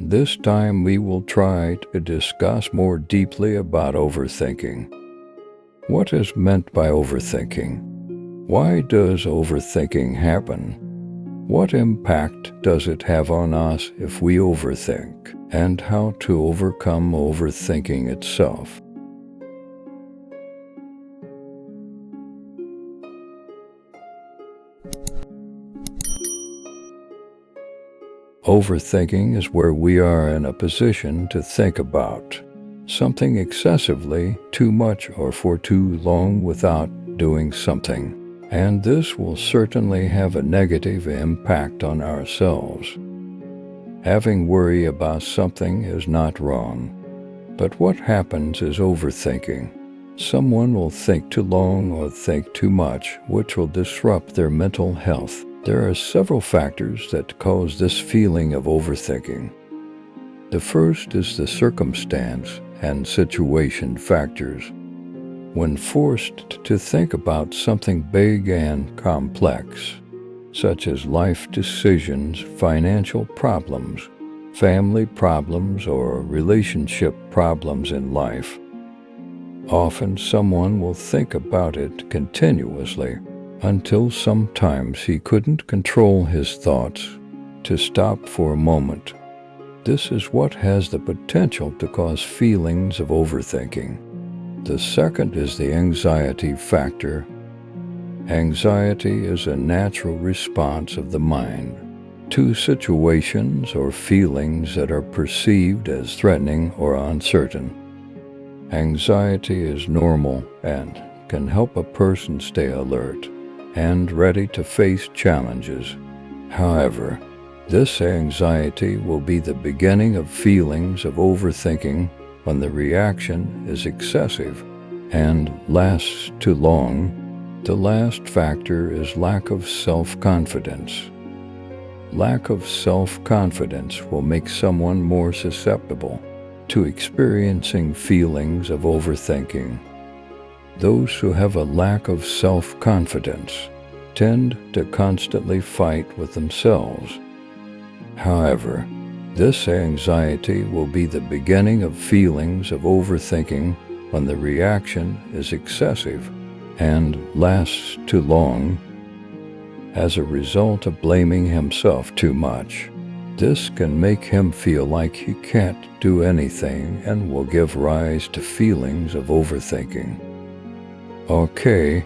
This time we will try to discuss more deeply about overthinking. What is meant by overthinking? Why does overthinking happen? What impact does it have on us if we overthink? And how to overcome overthinking itself? Overthinking is where we are in a position to think about something excessively, too much, or for too long without doing something. And this will certainly have a negative impact on ourselves. Having worry about something is not wrong. But what happens is overthinking. Someone will think too long or think too much, which will disrupt their mental health. There are several factors that cause this feeling of overthinking. The first is the circumstance and situation factors. When forced to think about something big and complex, such as life decisions, financial problems, family problems, or relationship problems in life, often someone will think about it continuously until sometimes he couldn't control his thoughts to stop for a moment. This is what has the potential to cause feelings of overthinking. The second is the anxiety factor. Anxiety is a natural response of the mind to situations or feelings that are perceived as threatening or uncertain. Anxiety is normal and can help a person stay alert and ready to face challenges. However, this anxiety will be the beginning of feelings of overthinking when the reaction is excessive and lasts too long. The last factor is lack of self-confidence. Lack of self-confidence will make someone more susceptible to experiencing feelings of overthinking. Those who have a lack of self-confidence tend to constantly fight with themselves. However, this anxiety will be the beginning of feelings of overthinking when the reaction is excessive and lasts too long. As a result of blaming himself too much, this can make him feel like he can't do anything and will give rise to feelings of overthinking. Okay,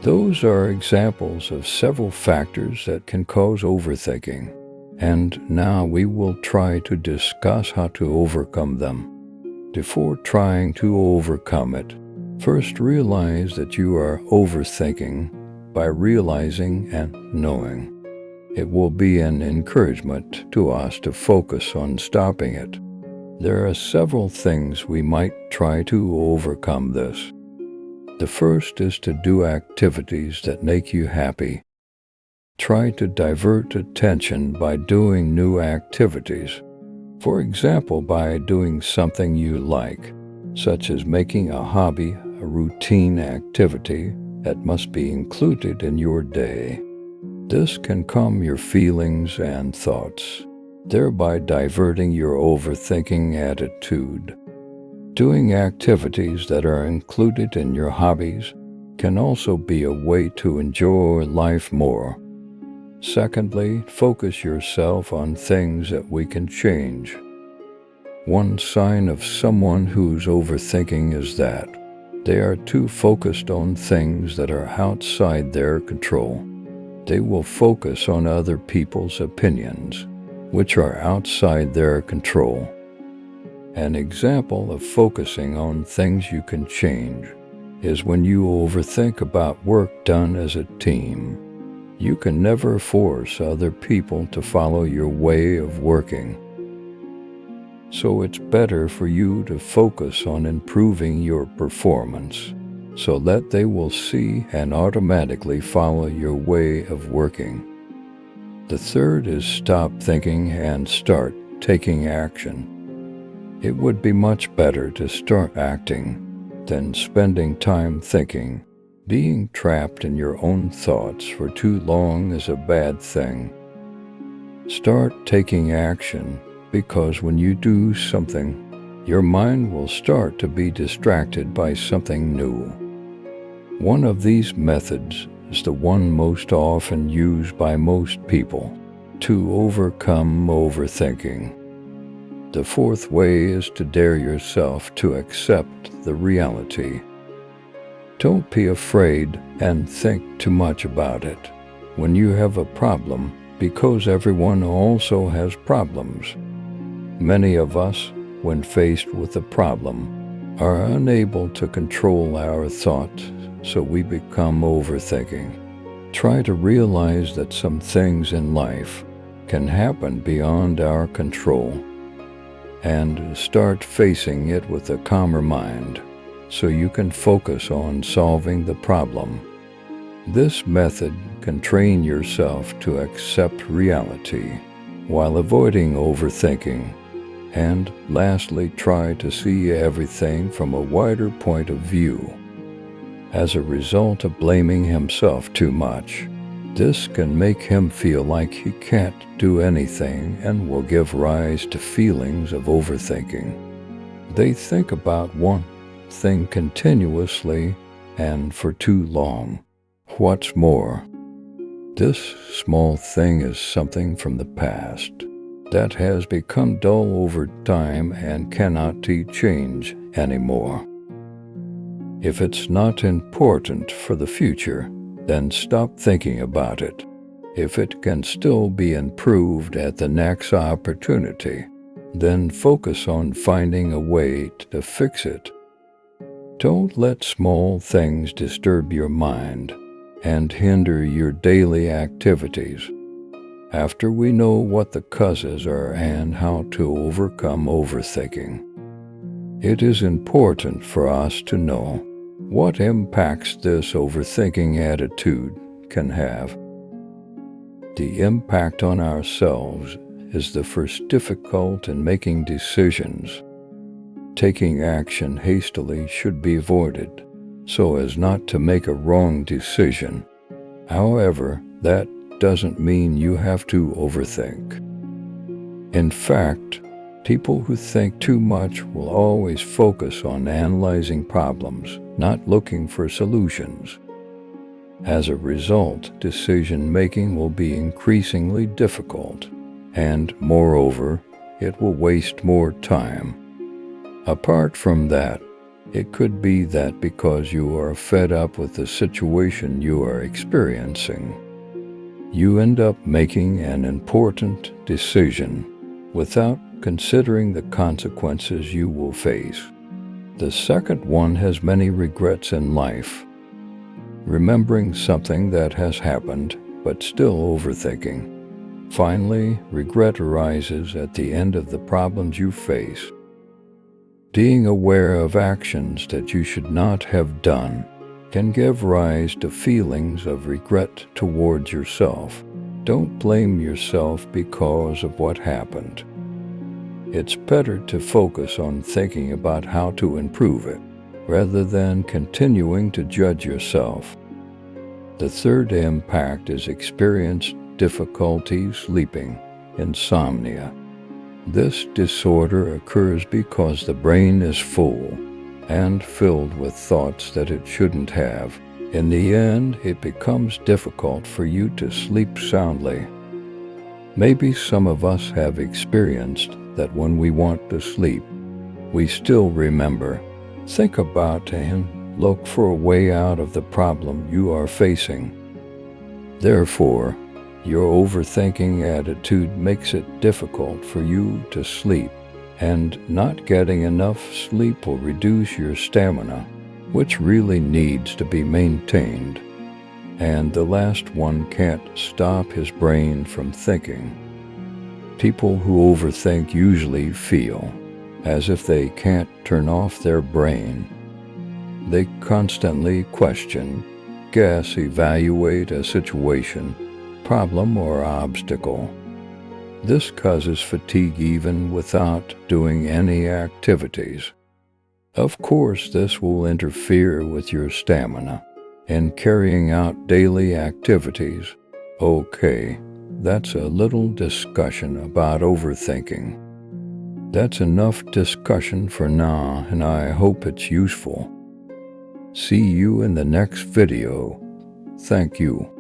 those are examples of several factors that can cause overthinking. And now we will try to discuss how to overcome them. Before trying to overcome it, first realize that you are overthinking by realizing and knowing. It will be an encouragement to us to focus on stopping it. There are several things we might try to overcome this. The first is to do activities that make you happy. Try to divert attention by doing new activities. For example, by doing something you like, such as making a hobby a routine activity that must be included in your day. This can calm your feelings and thoughts, thereby diverting your overthinking attitude. Doing activities that are included in your hobbies can also be a way to enjoy life more. Secondly, focus yourself on things that we can change. One sign of someone who's overthinking is that they are too focused on things that are outside their control. They will focus on other people's opinions, which are outside their control. An example of focusing on things you can change is when you overthink about work done as a team. You can never force other people to follow your way of working. So it's better for you to focus on improving your performance so that they will see and automatically follow your way of working. The third is stop thinking and start taking action. It would be much better to start acting than spending time thinking. Being trapped in your own thoughts for too long is a bad thing. Start taking action because when you do something, your mind will start to be distracted by something new. One of these methods is the one most often used by most people to overcome overthinking. The fourth way is to dare yourself to accept the reality. Don't be afraid and think too much about it when you have a problem, because everyone also has problems. Many of us, when faced with a problem, are unable to control our thoughts, so we become overthinking. Try to realize that some things in life can happen beyond our control, and start facing it with a calmer mind, so you can focus on solving the problem. This method can train yourself to accept reality while avoiding overthinking. And lastly, try to see everything from a wider point of view. As a result of blaming himself too much, this can make him feel like he can't do anything and will give rise to feelings of overthinking. They think about one thing continuously and for too long. What's more, this small thing is something from the past that has become dull over time and cannot be changed anymore. If it's not important for the future, then stop thinking about it. If it can still be improved at the next opportunity, then focus on finding a way to fix it. Don't let small things disturb your mind and hinder your daily activities. After we know what the causes are and how to overcome overthinking, it is important for us to know what impacts this overthinking attitude can have. The impact on ourselves is the first difficult in making decisions. Taking action hastily should be avoided, so as not to make a wrong decision. However, that doesn't mean you have to overthink. In fact, people who think too much will always focus on analyzing problems, not looking for solutions. As a result, decision-making will be increasingly difficult, and moreover, it will waste more time. Apart from that, it could be that because you are fed up with the situation you are experiencing, you end up making an important decision without considering the consequences you will face. The second one has many regrets in life. Remembering something that has happened, but still overthinking. Finally, regret arises at the end of the problems you face. Being aware of actions that you should not have done can give rise to feelings of regret towards yourself. Don't blame yourself because of what happened. It's better to focus on thinking about how to improve it, rather than continuing to judge yourself. The third impact is experience difficulty sleeping, insomnia. This disorder occurs because the brain is full and filled with thoughts that it shouldn't have. In the end, it becomes difficult for you to sleep soundly. Maybe some of us have experienced that when we want to sleep, we still remember, think about and look for a way out of the problem you are facing. Therefore, your overthinking attitude makes it difficult for you to sleep, and not getting enough sleep will reduce your stamina, which really needs to be maintained. And the last one can't stop his brain from thinking. People who overthink usually feel as if they can't turn off their brain. They constantly question, guess, evaluate a situation, problem, or obstacle. This causes fatigue even without doing any activities. Of course, this will interfere with your stamina and carrying out daily activities. Okay, that's a little discussion about overthinking. That's enough discussion for now, and I hope it's useful. See you in the next video. Thank you.